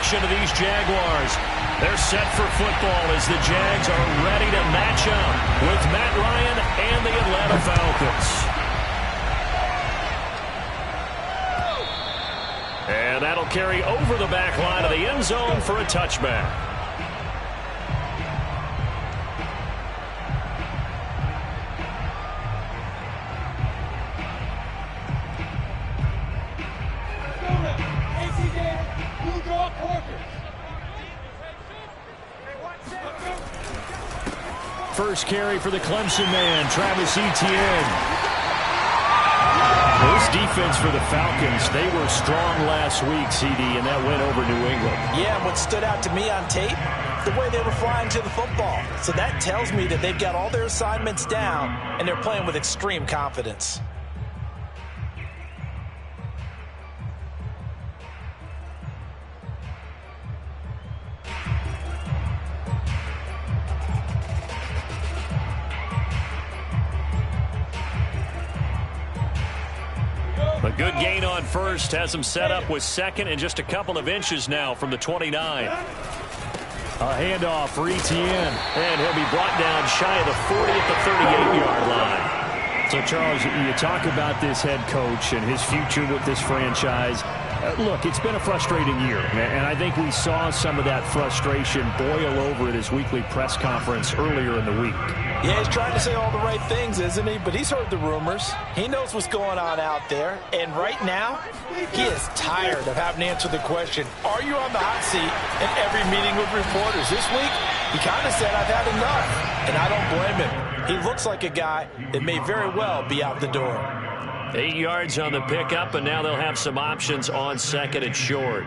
direction of these Jaguars. They're set for football as the Jags are ready to match up with Matt Ryan and the Atlanta Falcons. And that'll carry over the back line of the end zone for a touchback. First carry for the Clemson man, Travis Etienne. This defense for the Falcons, they were strong last week, CD, and that went over New England. Yeah, and what stood out to me on tape, the way they were flying to the football. So that tells me that they've got all their assignments down, and they're playing with extreme confidence. A good gain on first has him set up with second and just a couple of inches now from the 29. A handoff for Etienne, and he'll be brought down shy of the 40 at the 38-yard line. So, Charles, you talk about this head coach and his future with this franchise. Look, it's been a frustrating year, and I think we saw some of that frustration boil over at his weekly press conference earlier in the week. Yeah, he's trying to say all the right things, isn't he? But he's heard the rumors. He knows what's going on out there. And right now, he is tired of having to answer the question, are you on the hot seat in every meeting with reporters? This week, he kind of said, I've had enough. And I don't blame him. He looks like a guy that may very well be out the door. 8 yards on the pickup, and now they'll have some options on second and short.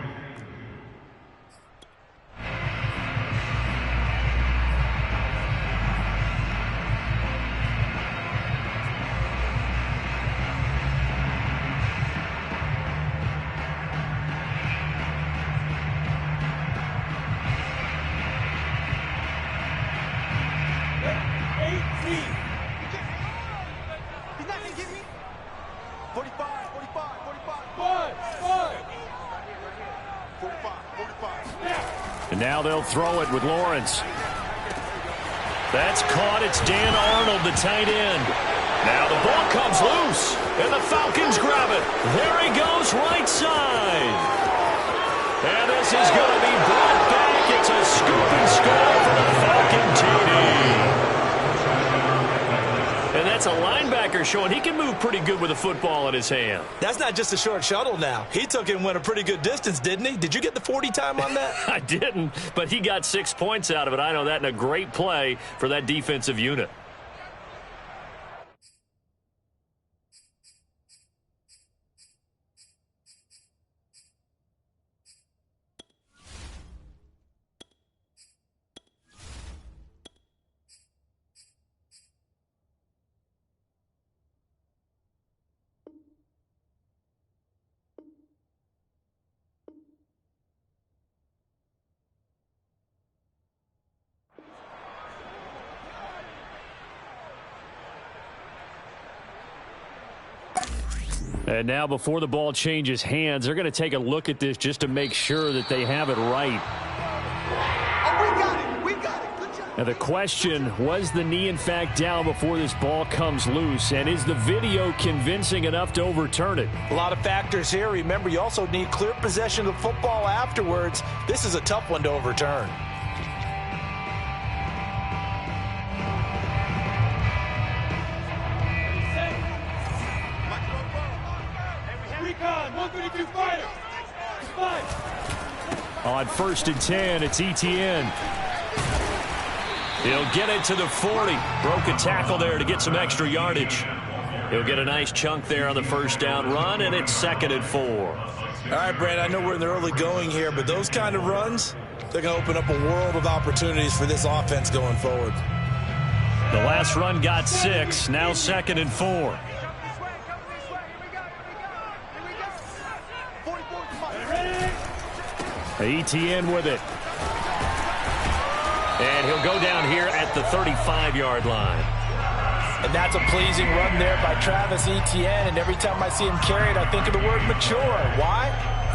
Now they'll throw it with Lawrence. That's caught. It's Dan Arnold, the tight end. Now the ball comes loose, and the Falcons grab it. There he goes, right side. And this is going to be brought back. It's a scoop and score for the Falcon TD. And that's a linebacker showing he can move pretty good with a football in his hand. That's not just a short shuttle now. He took it and went a pretty good distance, didn't he? Did you get the 40 time on that? I didn't, but he got 6 points out of it. I know that, in a great play for that defensive unit. And now before the ball changes hands, they're going to take a look at this just to make sure that they have it right. Oh, we got it. Good job. Now the question, was the knee in fact down before this ball comes loose? And is the video convincing enough to overturn it? A lot of factors here. Remember, you also need clear possession of the football afterwards. This is a tough one to overturn. On 1st and 10, it's Etienne. He'll get it to the 40. Broke a tackle there to get some extra yardage. He'll get a nice chunk there on the first down run, and it's 2nd and 4. All right, Brand, I know we're in the early going here, but those kind of runs, they're going to open up a world of opportunities for this offense going forward. The last run got 6, now 2nd and 4. Etienne with it. And he'll go down here at the 35-yard line. And that's a pleasing run there by Travis Etienne. And every time I see him carry it, I think of the word mature. Why?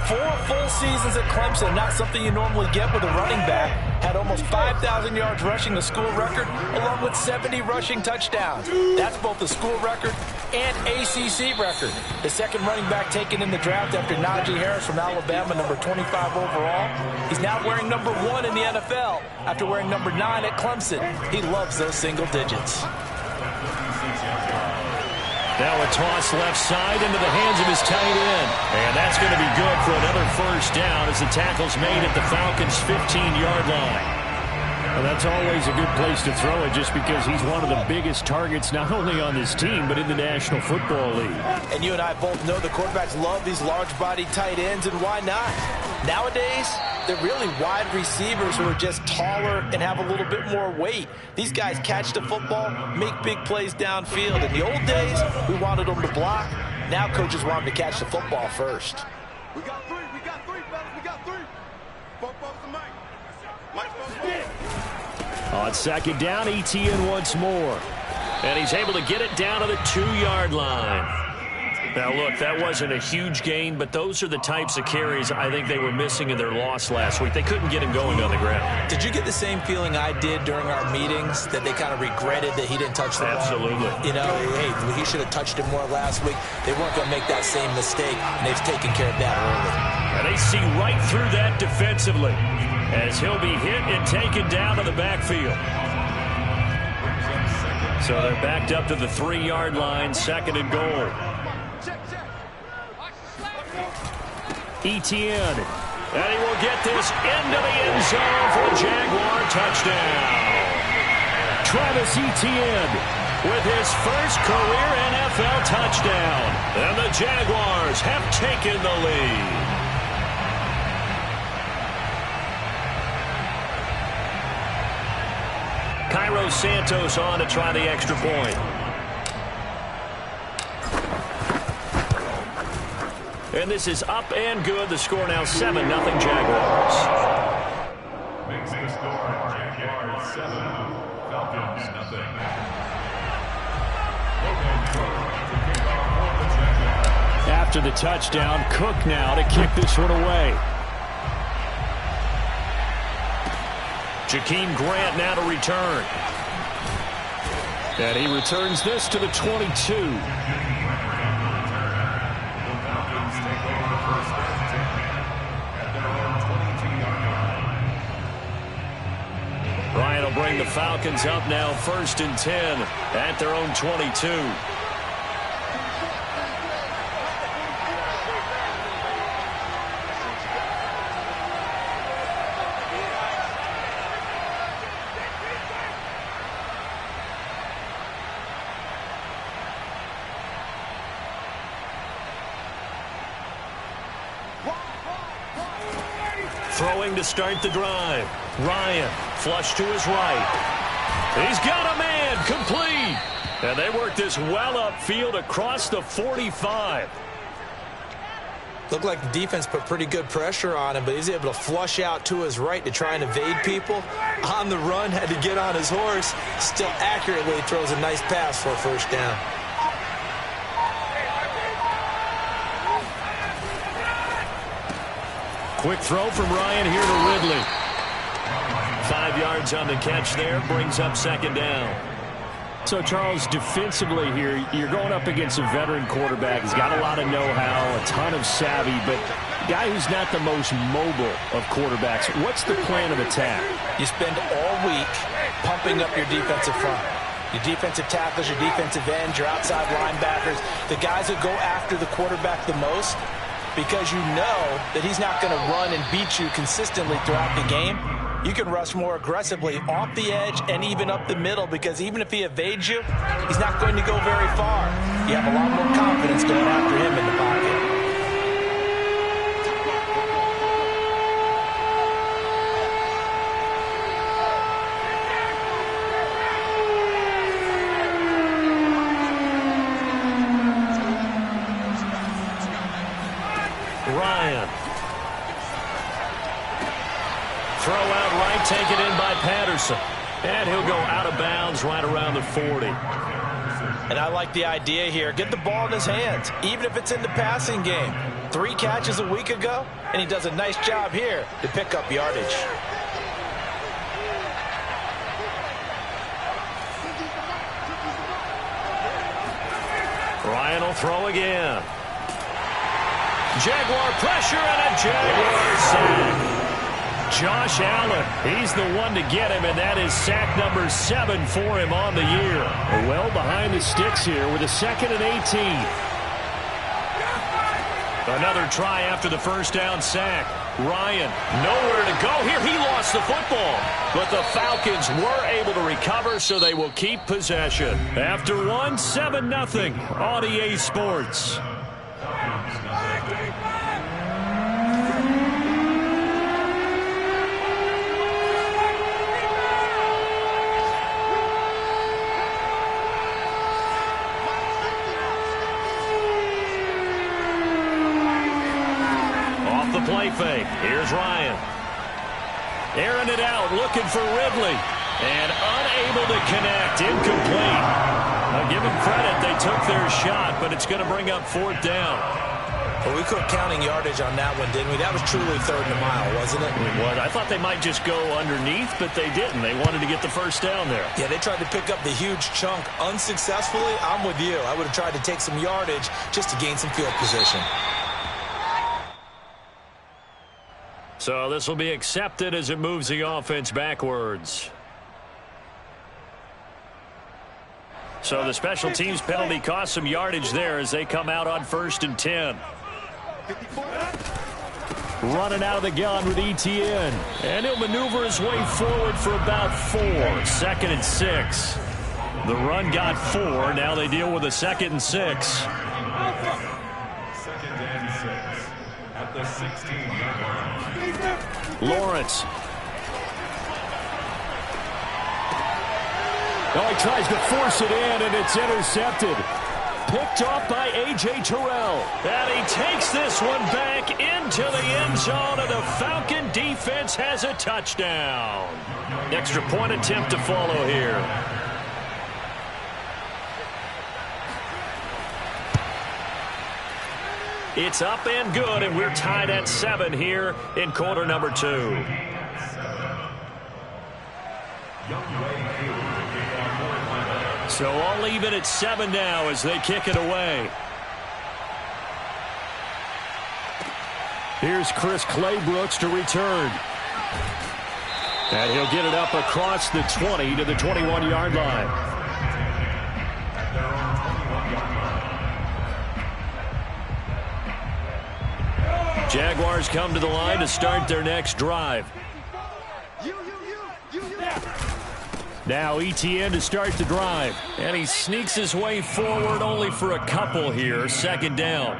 4 full seasons at Clemson, not something you normally get with a running back. Had almost 5,000 yards rushing, the school record, along with 70 rushing touchdowns. That's both the school record and ACC record. The second running back taken in the draft after Najee Harris from Alabama, number 25 overall. He's now wearing number 1 in the NFL after wearing number 9 at Clemson. He loves those single digits. Now a toss left side into the hands of his tight end. And that's going to be good for another first down as the tackle's made at the Falcons' 15-yard line. Well, that's always a good place to throw it just because he's one of the biggest targets not only on this team but in the National Football League. And you and I both know the quarterbacks love these large-bodied tight ends, and why not? Nowadays, they're really wide receivers who are just taller and have a little bit more weight. These guys catch the football, make big plays downfield. In the old days, we wanted them to block. Now coaches want them to catch the football first. We got three, fellas, we got three. Focus the mic. On second down, Etienne once more. And he's able to get it down to the 2-yard line. Now, look, that wasn't a huge gain, but those are the types of carries I think they were missing in their loss last week. They couldn't get him going on the ground. Did you get the same feeling I did during our meetings, that they kind of regretted that he didn't touch the ball? Absolutely. You know, hey, he should have touched it more last week. They weren't going to make that same mistake, and they've taken care of that early. And they see right through that defensively as he'll be hit and taken down to the backfield. So they're backed up to the 3-yard line, second and goal. Etienne, and he will get this into the end zone for a Jaguar touchdown. Travis Etienne with his first career NFL touchdown, and the Jaguars have taken the lead. Cairo Santos on to try the extra point. And this is up and good. The score now 7-0 Jaguars. Makes the score Jaguars 7, Falcons 0. After the touchdown, Cook now to kick this one away. Jakeem Grant now to return. And he returns this to the 22. Ryan will bring the Falcons up now 1st and 10 at their own 22. Throwing to start the drive. Ryan, flush to his right. He's got a man, complete. And they work this well upfield across the 45. Looked like the defense put pretty good pressure on him, but he's able to flush out to his right to try and evade people. On the run, had to get on his horse. Still accurately throws a nice pass for a first down. Quick throw from Ryan here to Ridley. 5 yards on the catch there, brings up second down. So, Charles, defensively here, you're going up against a veteran quarterback. He's got a lot of know-how, a ton of savvy, but a guy who's not the most mobile of quarterbacks. What's the plan of attack? You spend all week pumping up your defensive front. Your defensive tackles, your defensive ends, your outside linebackers, the guys that go after the quarterback the most, because you know that he's not going to run and beat you consistently throughout the game. You can rush more aggressively off the edge and even up the middle, because even if he evades you, he's not going to go very far. You have a lot more confidence going after him in the pocket. Ryan. Throw out right, taken in by Patterson. And he'll go out of bounds right around the 40. And I like the idea here. Get the ball in his hands, even if it's in the passing game. 3 catches a week ago, and he does a nice job here to pick up yardage. Ryan will throw again. Jaguar pressure and a Jaguar sack. Josh Allen, he's the one to get him, and that is sack number 7 for him on the year. Well behind the sticks here with a 2nd and 18. Another try after the first down sack. Ryan, nowhere to go here. He lost the football. But the Falcons were able to recover, so they will keep possession. After one, 7-0 on EA Sports. Play fake. Here's Ryan. Airing it out, looking for Ridley. And unable to connect. Incomplete. I'll give them credit. They took their shot, but it's going to bring up 4th down. Well, we quit counting yardage on that one, didn't we? That was truly 3rd and a mile, wasn't it? It was. I thought they might just go underneath, but they didn't. They wanted to get the first down there. Yeah, they tried to pick up the huge chunk unsuccessfully. I'm with you. I would have tried to take some yardage just to gain some field position. So this will be accepted as it moves the offense backwards. So the special teams penalty cost some yardage there as they come out on 1st and 10. Running out of the gun with ETN. And he'll maneuver his way forward for about 4. 2nd and 6. The run got 4. Now they deal with a 2nd and 6. 2nd and 6 at the 16-yard line. Lawrence. Oh, he tries to force it in, and it's intercepted. Picked off by A.J. Terrell. And he takes this one back into the end zone, and the Falcon defense has a touchdown. Extra point attempt to follow here. It's up and good, and we're tied at 7 here in quarter number 2. So all even at 7 now as they kick it away. Here's Chris Claybrooks to return. And he'll get it up across the 20 to the 21-yard line. Jaguars come to the line to start their next drive. Now ETN to start the drive. And he sneaks his way forward only for a couple here. 2nd down.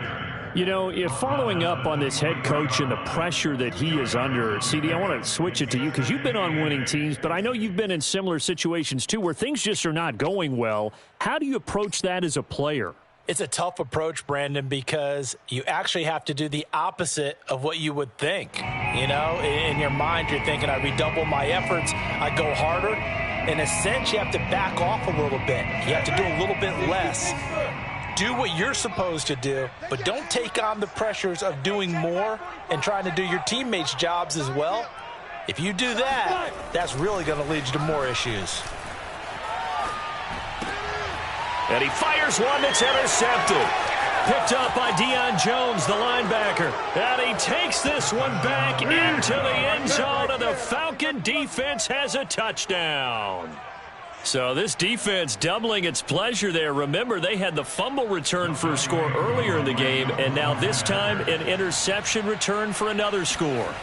You know, if following up on this head coach and the pressure that he is under, CD, I want to switch it to you because you've been on winning teams, but I know you've been in similar situations too where things just are not going well. How do you approach that as a player? It's a tough approach, Brandon, because you actually have to do the opposite of what you would think. You know, in your mind, you're thinking, I redouble my efforts, I go harder. In a sense, you have to back off a little bit. You have to do a little bit less. Do what you're supposed to do, but don't take on the pressures of doing more and trying to do your teammates' jobs as well. If you do that, that's really going to lead you to more issues. And he fires one that's intercepted. Picked up by Deion Jones, the linebacker. And he takes this one back into the end zone, and the Falcon defense has a touchdown. So this defense doubling its pleasure there. Remember, they had the fumble return for a score earlier in the game, and now this time an interception return for another score.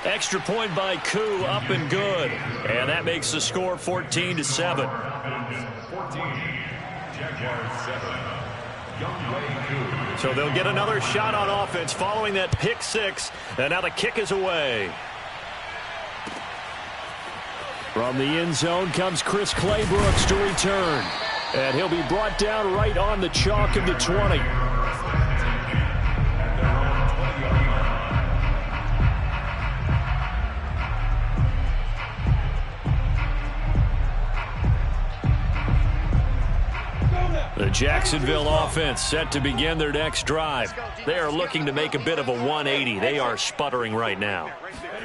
Extra point by Koo, up and good. And that makes the score 14-7. 14, Jaguars 7. So they'll get another shot on offense following that pick 6. And now the kick is away. From the end zone comes Chris Claybrooks to return. And he'll be brought down right on the chalk of the 20. The Jacksonville offense set to begin their next drive. They are looking to make a bit of a 180. They are sputtering right now.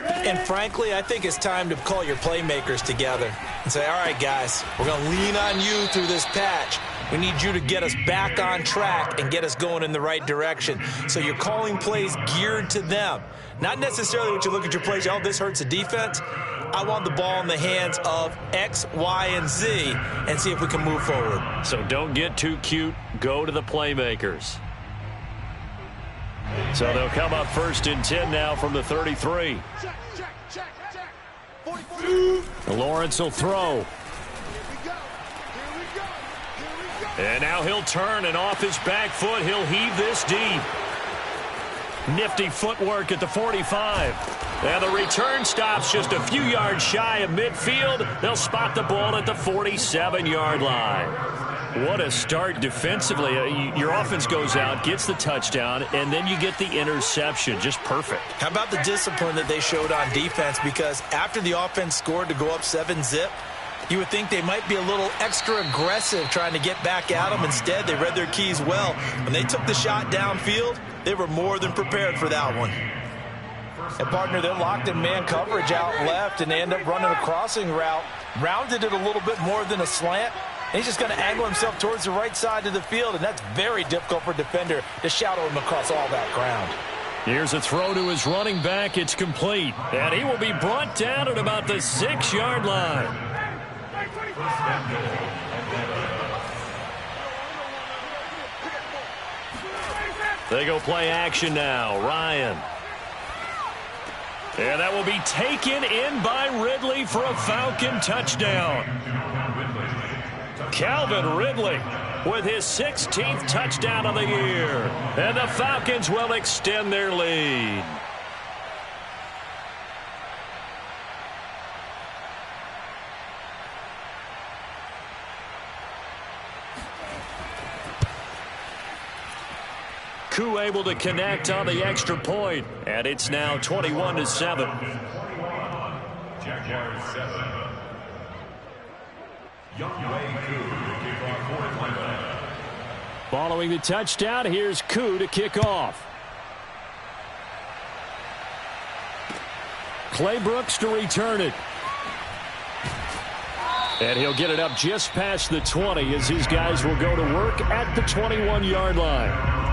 And frankly, I think it's time to call your playmakers together and say, all right, guys, we're going to lean on you through this patch. We need you to get us back on track and get us going in the right direction. So you're calling plays geared to them. Not necessarily when you look at your plays, oh, this hurts the defense. I want the ball in the hands of X, Y, and Z and see if we can move forward. So don't get too cute. Go to the playmakers. So they'll come up 1st and 10 now from the 33. Lawrence will throw. And now he'll turn, and off his back foot, he'll heave this deep. Nifty footwork at the 45. And the return stops just a few yards shy of midfield. They'll spot the ball at the 47-yard line. What a start defensively. Your offense goes out, gets the touchdown, and then you get the interception. Just perfect. How about the discipline that they showed on defense? Because after the offense scored to go up 7-zip, you would think they might be a little extra aggressive trying to get back at them. Instead, they read their keys well. When they took the shot downfield, they were more than prepared for that one. And, partner, they're locked in man coverage out left, and they end up running a crossing route. Rounded it a little bit more than a slant. And he's just going to angle himself towards the right side of the field, and that's very difficult for a defender to shadow him across all that ground. Here's a throw to his running back. It's complete. And he will be brought down at about the 6-yard line. They go play action now. Ryan. And that will be taken in by Ridley for a Falcon touchdown. Calvin Ridley with his 16th touchdown of the year. And the Falcons will extend their lead. Koo able to connect on the extra point, and it's now 21-7. Jaguars 7. Younghoe Koo to kick off for Atlanta. Following the touchdown, here's Koo to kick off. Clay Brooks to return it. And he'll get it up just past the 20 as his guys will go to work at the 21-yard line.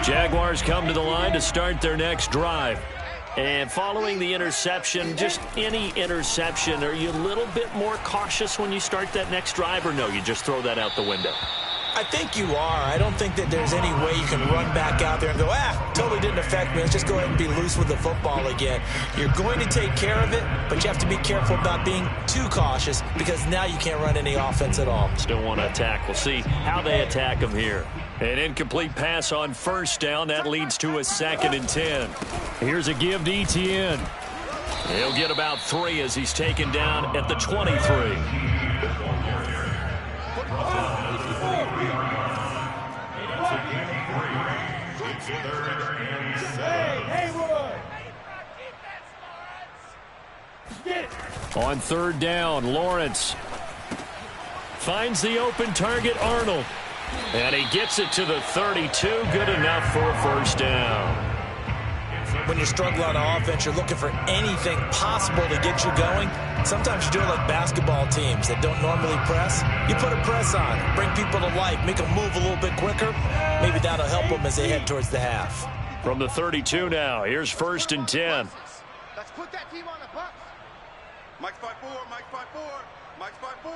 Jaguars come to the line to start their next drive. And following the interception, just any interception, are you a little bit more cautious when you start that next drive, or no, you just throw that out the window? I think you are. I don't think that there's any way you can run back out there and go, totally didn't affect me. Let's just go ahead and be loose with the football again. You're going to take care of it, but you have to be careful about being too cautious because now you can't run any offense at all. Still want to attack. We'll see how they attack them here. An incomplete pass on first down. That leads to a 2nd and 10. Here's a give to Etienne. He'll get about 3 as he's taken down at the 23. On 3rd down, Lawrence finds the open target, Arnold. And he gets it to the 32. Good enough for a 1st down. When you struggle on offense, you're looking for anything possible to get you going. Sometimes you do it like basketball teams that don't normally press. You put a press on, bring people to life, make them move a little bit quicker. Maybe that'll help them as they head towards the half. From the 32 now, here's 1st and 10. Let's put that team on the bus. Mike's 5-4, Mike's 5-4, Mike's 5-4.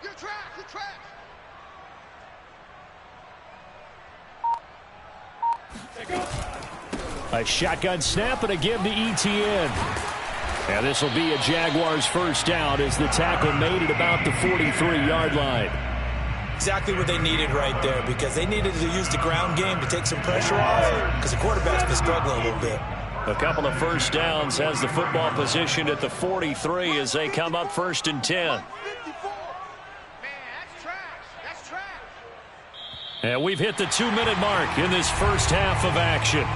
You're trash, you're trash. A shotgun snap and a give to Etienne. And this will be a Jaguars 1st down as the tackle made at about the 43-yard line. Exactly what they needed right there because they needed to use the ground game to take some pressure off because the quarterback's been struggling a little bit. A couple of 1st downs has the football position at the 43 as they come up 1st and 10. Man, that's trash. That's trash. And we've hit the 2-minute mark in this first half of action.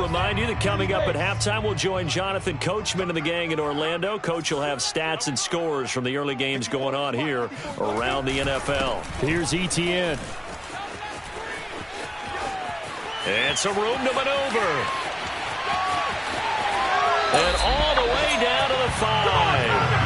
remind you that coming up at halftime, we'll join Jonathan Coachman and the gang in Orlando. Coach will have stats and scores from the early games going on here around the NFL. Here's Etienne. And some room to maneuver. And all the way down to the 5.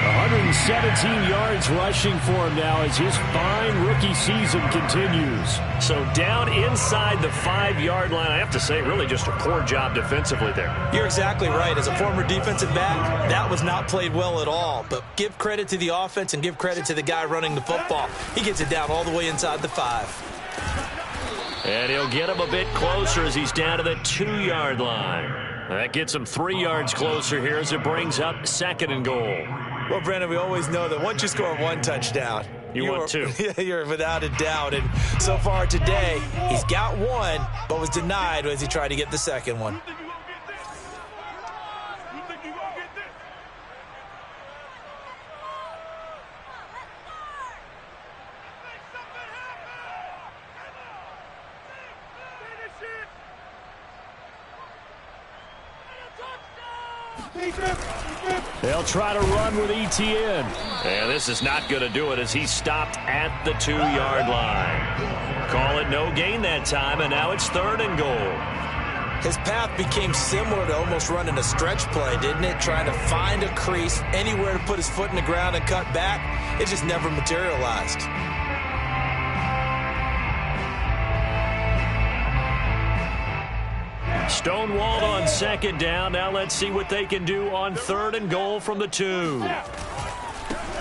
117 yards rushing for him now as his fine rookie season continues. So down inside the 5-yard line. I have to say, really just a poor job defensively there. You're exactly right. As a former defensive back, that was not played well at all. But give credit to the offense and give credit to the guy running the football. He gets it down all the way inside the 5. And he'll get him a bit closer as he's down to the 2-yard line. That gets him 3 yards closer here as it brings up 2nd and goal. Well, Brandon, we always know that once you score 1 touchdown, you want 2. You're without a doubt. And so far today, he's got 1, but was denied as he tried to get the 2nd one. They'll try to run with Etienne. And this is not going to do it as he's stopped at the 2-yard line. Call it no gain that time, and now it's 3rd and goal. His path became similar to almost running a stretch play, didn't it? Trying to find a crease, anywhere to put his foot in the ground and cut back. It just never materialized. Stonewalled on 2nd down. Now let's see what they can do on 3rd and goal from the 2.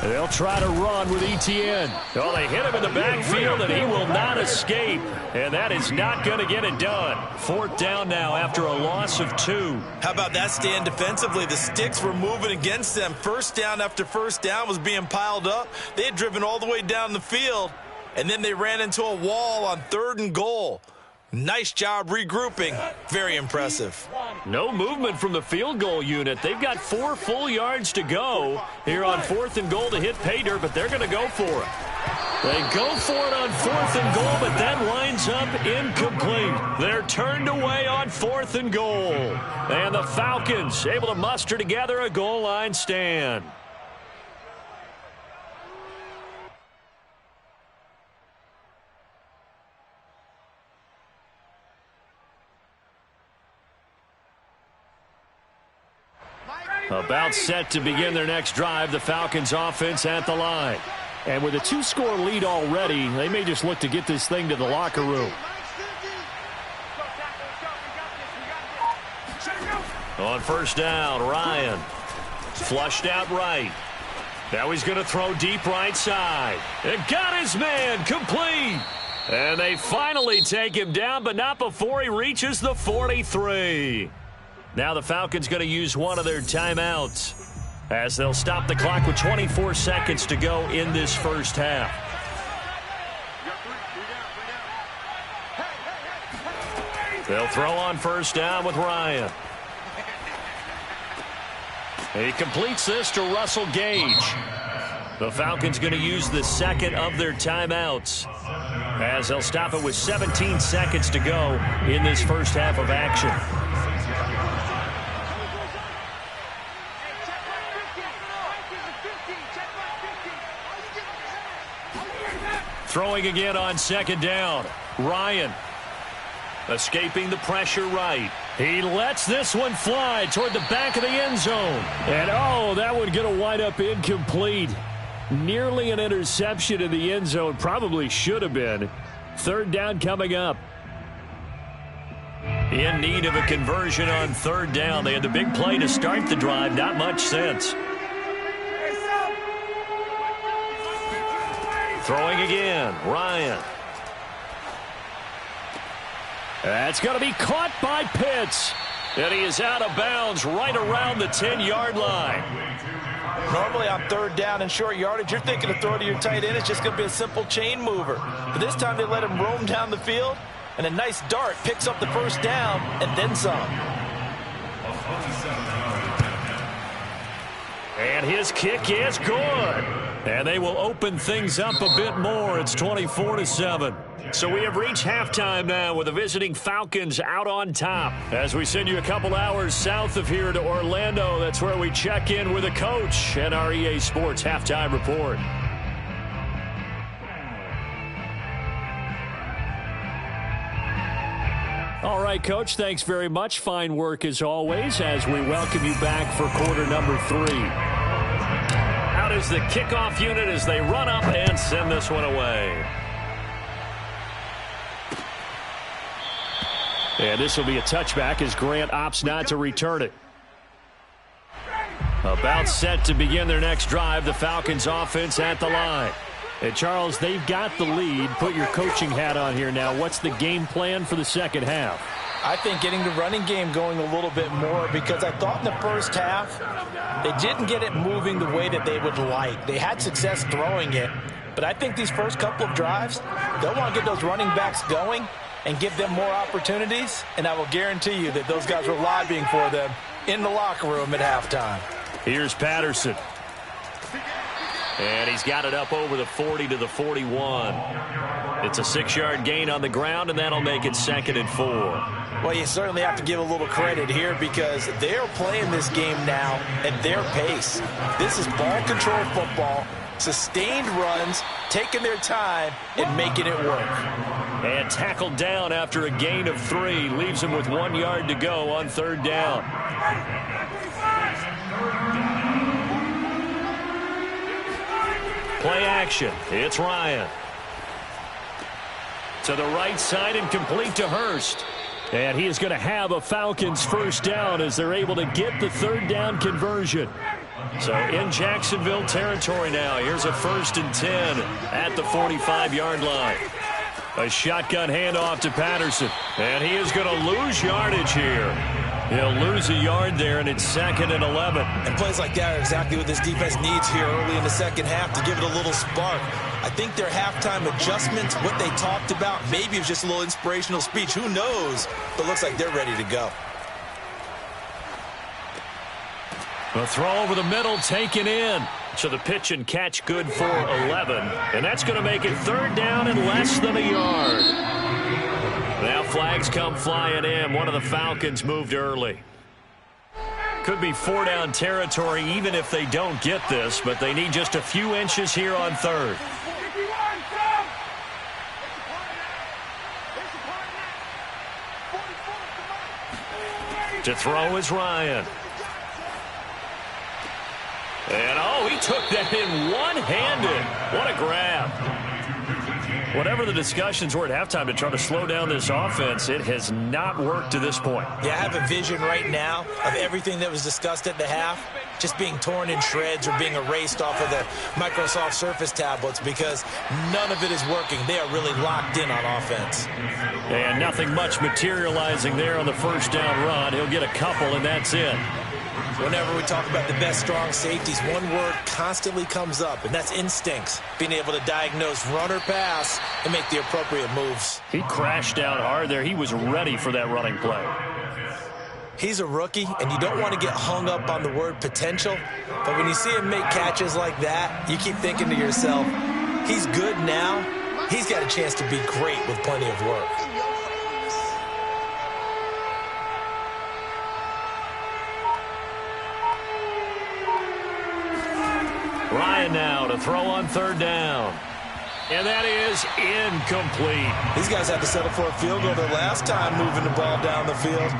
They'll try to run with Etienne. Oh, they hit him in the backfield, and he will not escape. And that is not going to get it done. 4th down now after a loss of 2. How about that stand defensively? The sticks were moving against them. 1st down after 1st down was being piled up. They had driven all the way down the field, and then they ran into a wall on 3rd and goal. Nice job regrouping. Very impressive. No movement from the field goal unit. They've got 4 full yards to go here on 4th and goal to hit pay dirt, but they're going to go for it. They go for it on 4th and goal, but that winds up incomplete. They're turned away on 4th and goal. And the Falcons able to muster together a goal line stand. About set to begin their next drive, the Falcons offense at the line. And with a 2-score lead already, they may just look to get this thing to the locker room. On 1st down, Ryan. Flushed out right. Now he's going to throw deep right side. And got his man complete. And they finally take him down, but not before he reaches the 43. Now the Falcons going to use one of their timeouts as they'll stop the clock with 24 seconds to go in this first half. They'll throw on 1st down with Ryan. He completes this to Russell Gage. The Falcons going to use the 2nd of their timeouts as they'll stop it with 17 seconds to go in this first half of action. Throwing again on 2nd down. Ryan escaping the pressure right. He lets this one fly toward the back of the end zone. And, oh, that one going to wind up incomplete. Nearly an interception in the end zone. Probably should have been. 3rd down coming up. In need of a conversion on 3rd down. They had the big play to start the drive. Not much sense. Throwing again, Ryan. That's going to be caught by Pitts. And he is out of bounds right around the 10-yard line. Normally on 3rd down and short yardage, you're thinking to throw to your tight end. It's just going to be a simple chain mover. But this time they let him roam down the field, and a nice dart picks up the 1st down and then some. And his kick is good. And they will open things up a bit more. It's 24-7. So we have reached halftime now with the visiting Falcons out on top. As we send you a couple hours south of here to Orlando, that's where we check in with the coach and our EA Sports Halftime Report. All right, Coach, thanks very much. Fine work as always as we welcome you back for quarter number 3. Out is the kickoff unit as they run up and send this one away. And this will be a touchback as Grant opts not to return it. About set to begin their next drive, the Falcons offense at the line. And, Charles, they've got the lead. Put your coaching hat on here now. What's the game plan for the second half? I think getting the running game going a little bit more because I thought in the first half they didn't get it moving the way that they would like. They had success throwing it, but I think these first couple of drives, they'll want to get those running backs going and give them more opportunities, and I will guarantee you that those guys were lobbying for them in the locker room at halftime. Here's Patterson. And he's got it up over the 40 to the 41. It's a 6-yard gain on the ground, and that'll make it 2nd and 4. Well, you certainly have to give a little credit here because they're playing this game now at their pace. This is ball control football, sustained runs, taking their time and making it work. And tackled down after a gain of 3. Leaves him with 1 yard to go on 3rd down. Play action. It's Ryan. To the right side and complete to Hurst. And he is going to have a Falcons first down as they're able to get the 3rd down conversion. So in Jacksonville territory now. Here's a 1st and 10 at the 45-yard line. A shotgun handoff to Patterson. And he is going to lose yardage here. He'll lose a yard there, and it's 2nd and 11. And plays like that are exactly what this defense needs here early in the second half to give it a little spark. I think their halftime adjustments, what they talked about, maybe it was just a little inspirational speech. Who knows? But looks like they're ready to go. A throw over the middle, taken in. So the pitch and catch good for 11. And that's going to make it 3rd down and less than a yard. Now flags come flying in. One of the Falcons moved early. Could be 4-down territory even if they don't get this, but they need just a few inches here on 3rd. To throw is Ryan. And, oh, he took that in one-handed. What a grab. Whatever the discussions were at halftime to try to slow down this offense, it has not worked to this point. Yeah, I have a vision right now of everything that was discussed at the half just being torn in shreds or being erased off of the Microsoft Surface tablets because none of it is working. They are really locked in on offense. And nothing much materializing there on the first down run. He'll get a couple, and that's it. Whenever we talk about the best strong safeties, one word constantly comes up, and that's instincts. Being able to diagnose run or pass and make the appropriate moves. He crashed down hard there. He was ready for that running play. He's a rookie, and you don't want to get hung up on the word potential. But when you see him make catches like that, you keep thinking to yourself, he's good now. He's got a chance to be great with plenty of work. Ryan now to throw on 3rd down. And that is incomplete. These guys had to settle for a field goal their last time moving the ball down the field.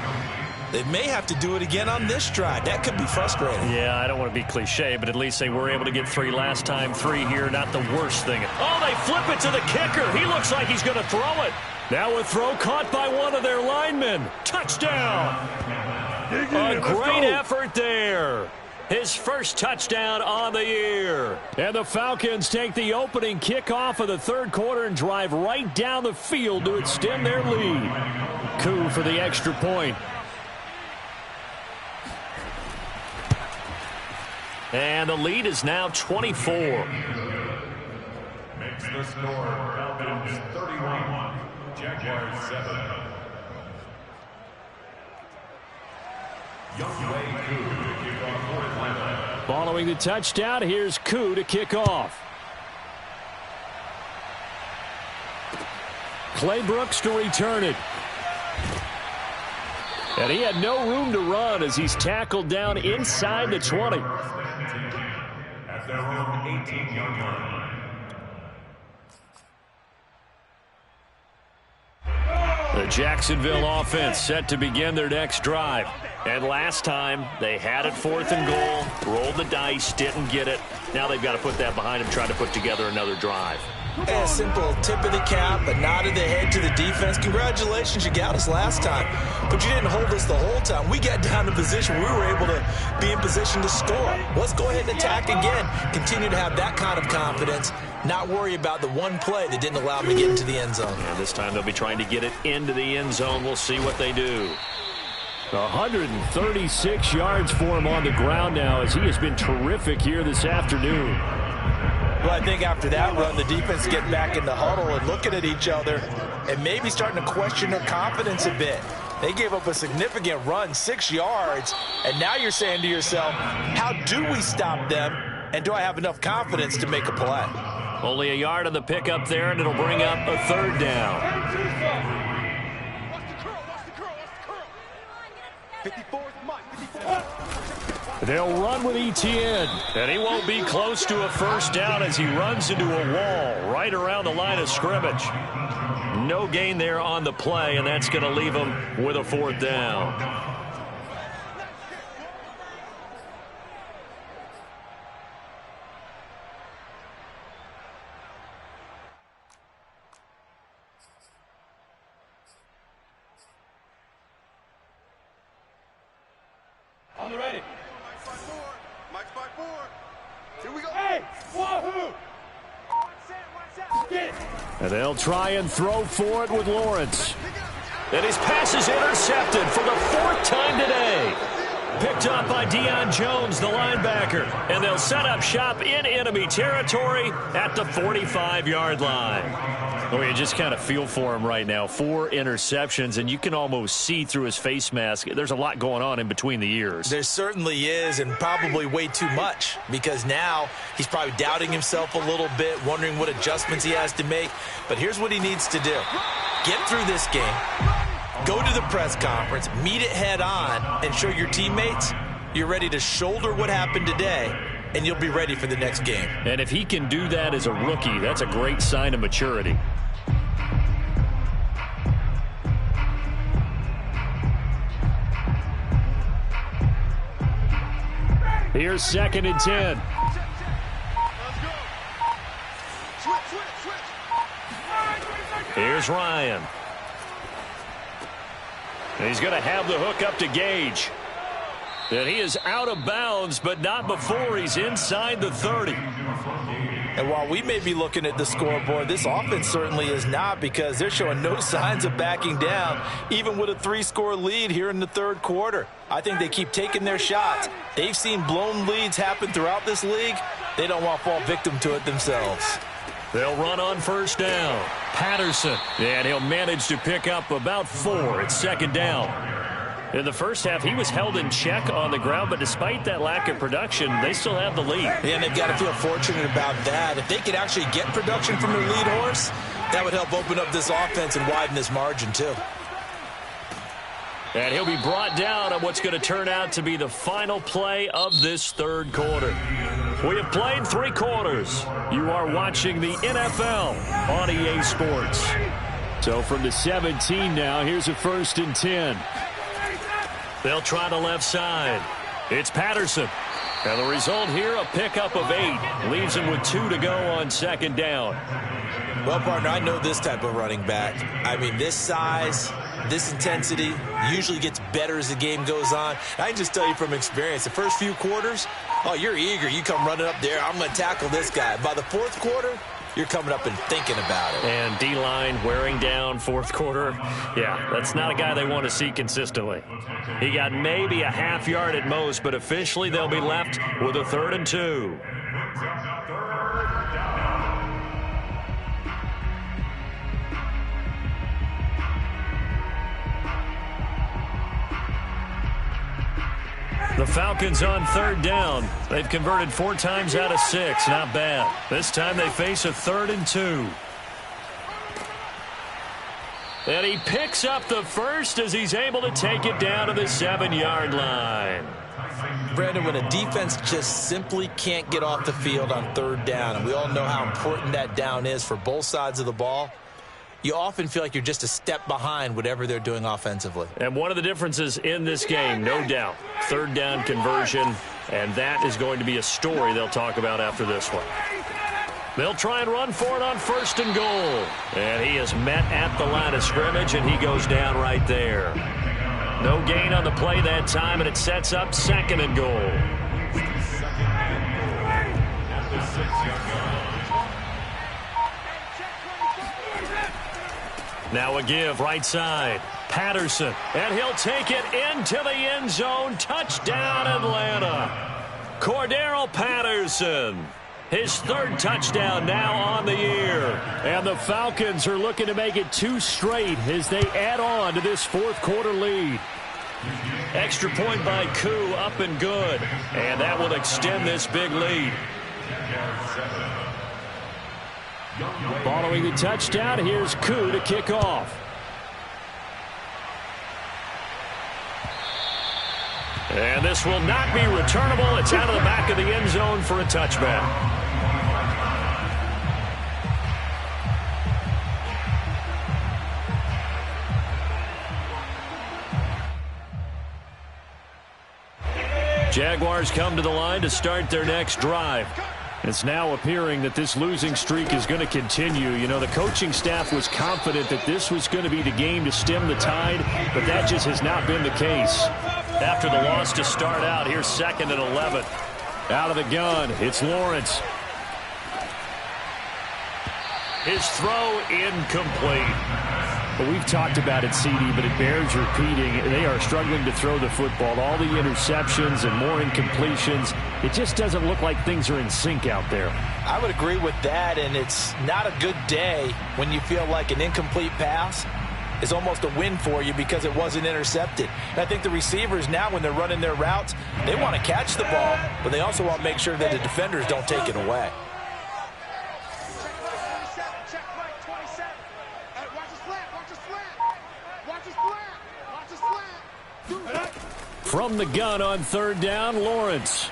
They may have to do it again on this drive. That could be frustrating. Yeah, I don't want to be cliche, but at least they were able to get 3 last time. 3 here, not the worst thing. Oh, they flip it to the kicker. He looks like he's going to throw it. Now a throw caught by one of their linemen. Touchdown. A great effort there. His first touchdown on the year. And the Falcons take the opening kickoff of the 3rd quarter and drive right down the field to extend their lead. Coup for the extra point. And the lead is now 24. Makes the score Falcons 31, Jaguars 7. Young Wei Koo to kick off for Atlanta. Following the touchdown, here's Koo to kick off. Clay Brooks to return it. And he had no room to run as he's tackled down inside the 20. At their own 18-yard line. The Jacksonville offense set to begin their next drive. And last time, they had it 4th and goal, rolled the dice, didn't get it. Now they've got to put that behind them, try to put together another drive. A simple tip of the cap, a nod of the head to the defense. Congratulations, you got us last time, but you didn't hold us the whole time. We got down to position. We were able to be in position to score. Let's go ahead and attack again. Continue to have that kind of confidence, not worry about the one play that didn't allow them to get into the end zone. And this time they'll be trying to get it into the end zone. We'll see what they do. 136 yards for him on the ground now as he has been terrific here this afternoon. Well, I think after that run, the defense getting back in the huddle and looking at each other and maybe starting to question their confidence a bit. They gave up a significant run, 6 yards, and now you're saying to yourself, how do we stop them, and do I have enough confidence to make a play? Only a yard on the pickup there, and it'll bring up a 3rd down. 54th, Mike, 54th. They'll run with Etienne, and he won't be close to a 1st down as he runs into a wall right around the line of scrimmage. No gain there on the play, and that's going to leave him with a 4th down. On the ready. Mike's by 4. Here we go. Hey, wahoo! And they'll try and throw for it with Lawrence. And his pass is intercepted for the 4th time today. Picked up by Deion Jones, the linebacker. And they'll set up shop in enemy territory at the 45-yard line. Oh, you just kind of feel for him right now. 4 interceptions, and you can almost see through his face mask. There's a lot going on in between the ears. There certainly is, and probably way too much, because now he's probably doubting himself a little bit, wondering what adjustments he has to make. But here's what he needs to do. Get through this game, go to the press conference, meet it head on, and show your teammates you're ready to shoulder what happened today, and you'll be ready for the next game. And if he can do that as a rookie, that's a great sign of maturity. Here's 2nd and 10. Here's Ryan. And he's going to have the hook up to Gage. And he is out of bounds, but not before he's inside the 30. And while we may be looking at the scoreboard, this offense certainly is not, because they're showing no signs of backing down, even with a 3-score lead here in the 3rd quarter. I think they keep taking their shots. They've seen blown leads happen throughout this league. They don't want to fall victim to it themselves. They'll run on 1st down. Patterson, and he'll manage to pick up about 4. It's 2nd down. In the first half, he was held in check on the ground, but despite that lack of production, they still have the lead. And they've got to feel fortunate about that. If they could actually get production from their lead horse, that would help open up this offense and widen this margin too. And he'll be brought down on what's going to turn out to be the final play of this 3rd quarter. We have played 3 quarters. You are watching the NFL on EA Sports. So from the 17 now, here's a 1st and 10. They'll try the left side. It's Patterson. And the result here, a pickup of 8. Leaves him with 2 to go on 2nd down. Well, partner, I know this type of running back. I mean, this size, this intensity usually gets better as the game goes on. I can just tell you from experience, the first few quarters, oh, you're eager. You come running up there, I'm going to tackle this guy. By the 4th quarter, you're coming up and thinking about it. And D-line wearing down 4th quarter. Yeah, that's not a guy they want to see consistently. He got maybe a half yard at most, but officially they'll be left with a 3rd and 2. The Falcons on third down. They've converted 4 times out of 6. Not bad. This time they face a 3rd and 2. And he picks up the first as he's able to take it down to the 7-yard line. Brandon, when a defense just simply can't get off the field on third down, and we all know how important that down is for both sides of the ball, you often feel like you're just a step behind whatever they're doing offensively. And one of the differences in this game, no doubt, third down conversion, and that is going to be a story they'll talk about after this one. They'll try and run for it on 1st and goal. And he is met at the line of scrimmage, and he goes down right there. No gain on the play that time, and it sets up 2nd and goal. Now a give right side. Patterson, and he'll take it into the end zone. Touchdown, Atlanta. Cordero Patterson. His 3rd touchdown now on the year. And the Falcons are looking to make it 2 straight as they add on to this 4th quarter lead. Extra point by Koo, up and good. And that will extend this big lead. Following the touchdown, here's Koo to kick off. And this will not be returnable. It's out of the back of the end zone for a touchback. Jaguars come to the line to start their next drive. It's now appearing that this losing streak is going to continue. You know, the coaching staff was confident that this was going to be the game to stem the tide, but that just has not been the case. After the loss to start out, here's 2nd and 11. Out of the gun, it's Lawrence. His throw incomplete. Well, we've talked about it, CD, but it bears repeating. They are struggling to throw the football. All the interceptions and more incompletions. It just doesn't look like things are in sync out there. I would agree with that, and it's not a good day when you feel like an incomplete pass is almost a win for you because it wasn't intercepted. And I think the receivers now, when they're running their routes, they want to catch the ball, but they also want to make sure that the defenders don't take it away. From the gun on 3rd down, Lawrence.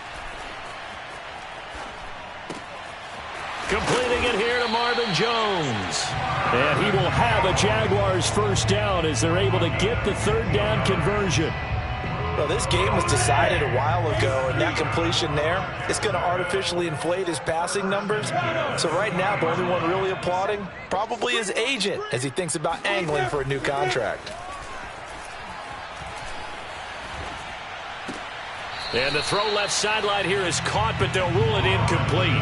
Completing it here to Marvin Jones. And he will have a Jaguars 1st down as they're able to get the 3rd down conversion. Well, this game was decided a while ago, and that completion there is going to artificially inflate his passing numbers. So right now, the only one really applauding probably his agent as he thinks about angling for a new contract. And the throw left sideline here is caught, but they'll rule it incomplete.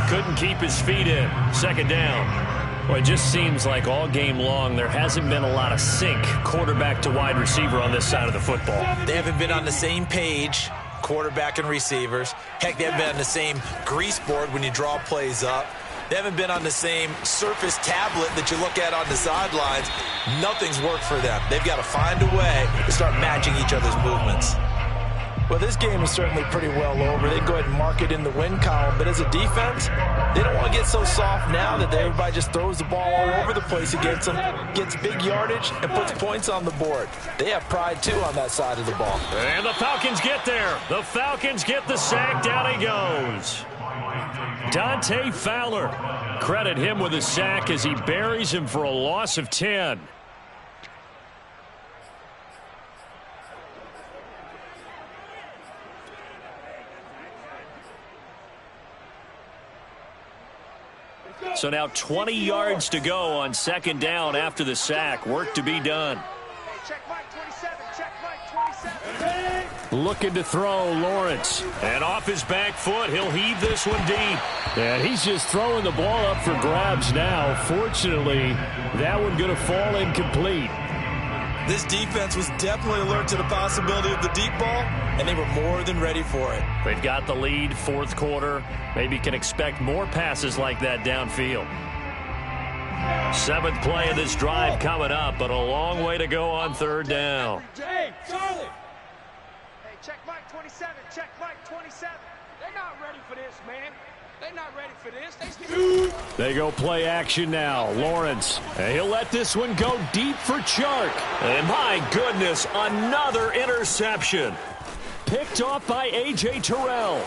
Couldn't keep his feet in. 2nd down. Well, it just seems like all game long there hasn't been a lot of sync quarterback to wide receiver on this side of the football. They haven't been on the same page, quarterback and receivers. Heck, they haven't been on the same grease board when you draw plays up. They haven't been on the same surface tablet that you look at on the sidelines. Nothing's worked for them. They've got to find a way to start matching each other's movements. Well, this game is certainly pretty well over. They go ahead and mark it in the win column. But as a defense, they don't want to get so soft now that everybody just throws the ball all over the place against them, gets big yardage, and puts points on the board. They have pride, too, on that side of the ball. And the Falcons get there. The Falcons get the sack. Down he goes. Dante Fowler. Credit him with a sack as he buries him for a loss of 10. So now 20 yards to go on 2nd down after the sack. Work to be done. Check Mike 27. Check Mike 27. Looking to throw, Lawrence. And off his back foot, he'll heave this one deep. And he's just throwing the ball up for grabs now. Fortunately, that one going to fall incomplete. This defense was definitely alert to the possibility of the deep ball, and they were more than ready for it. They've got the lead, 4th quarter. Maybe can expect more passes like that downfield. 7th play of this drive coming up, but a long way to go on 3rd down. Hey, Charlie. Hey, check Mike 27. Check Mike 27. They're not ready for this, man. They're not ready for this. They go play action now. Lawrence. And he'll let this one go deep for Chark. And my goodness, another interception. Picked off by A.J. Terrell.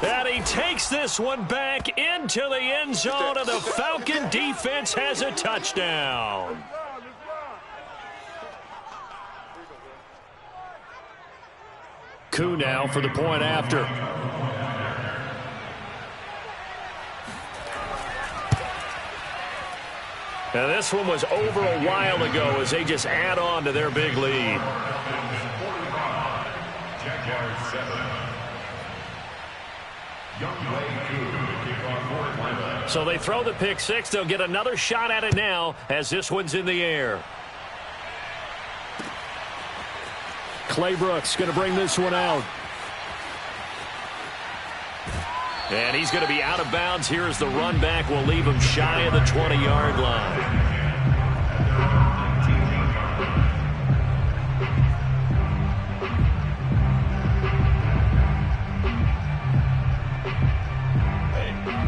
And he takes this one back into the end zone, and the Falcon defense has a touchdown. Koo now for the point after. Now this one was over a while ago as they just add on to their big lead. So they throw the pick six. They'll get another shot at it now as this one's in the air. Clay Brooks going to bring this one out. And he's going to be out of bounds here as the run back will leave him shy of the 20-yard line.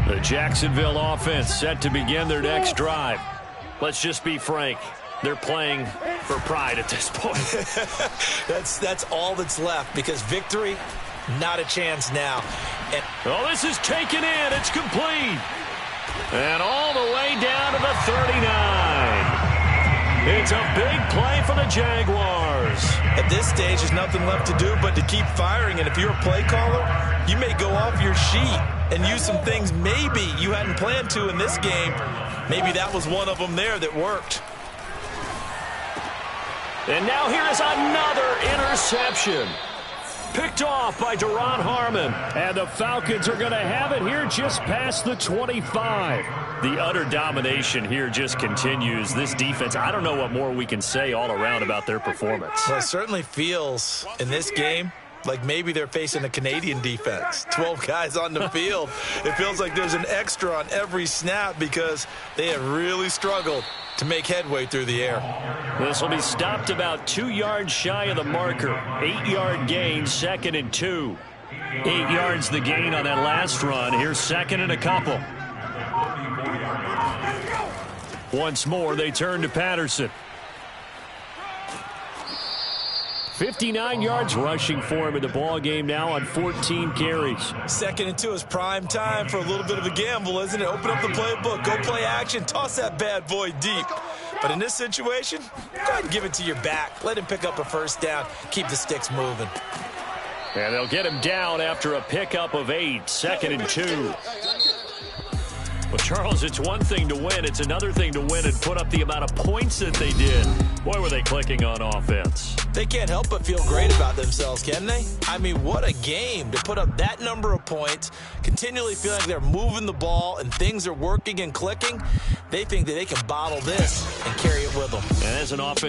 The Jacksonville offense set to begin their next drive. Let's just be frank. They're playing for pride at this point. That's all that's left, because victory, not a chance now. And oh, this is taken in. It's complete. And all the way down to the 39. It's a big play for the Jaguars. At this stage, there's nothing left to do but to keep firing. And if you're a play caller, you may go off your sheet and use some things maybe you hadn't planned to in this game. Maybe that was one of them there that worked. And now here is another interception. Picked off by Duron Harmon. And the Falcons are going to have it here just past the 25. The utter domination here just continues. This defense, I don't know what more we can say all around about their performance. Well, it certainly feels in this game like maybe they're facing a Canadian defense. 12 guys on the field. It feels like there's an extra on every snap because they have really struggled to make headway through the air. This will be stopped about 2 yards shy of the marker. 8-yard gain, 2nd and 2. 8 yards the gain on that last run. Here's 2nd and a couple. Once more, they turn to Patterson. 59 yards rushing for him in the ball game now on 14 carries. 2nd and 2 is prime time for a little bit of a gamble, isn't it? Open up the playbook, go play action, toss that bad boy deep. But in this situation, go ahead and give it to your back. Let him pick up a first down. Keep the sticks moving. And they'll get him down after a pickup of 8. 2nd and 2. Well, Charles, it's one thing to win. It's another thing to win and put up the amount of points that they did. Boy, were they clicking on offense. They can't help but feel great about themselves, can they? I mean, what a game to put up that number of points, continually feeling like they're moving the ball and things are working and clicking. They think that they can bottle this and carry it with them. And as an offense,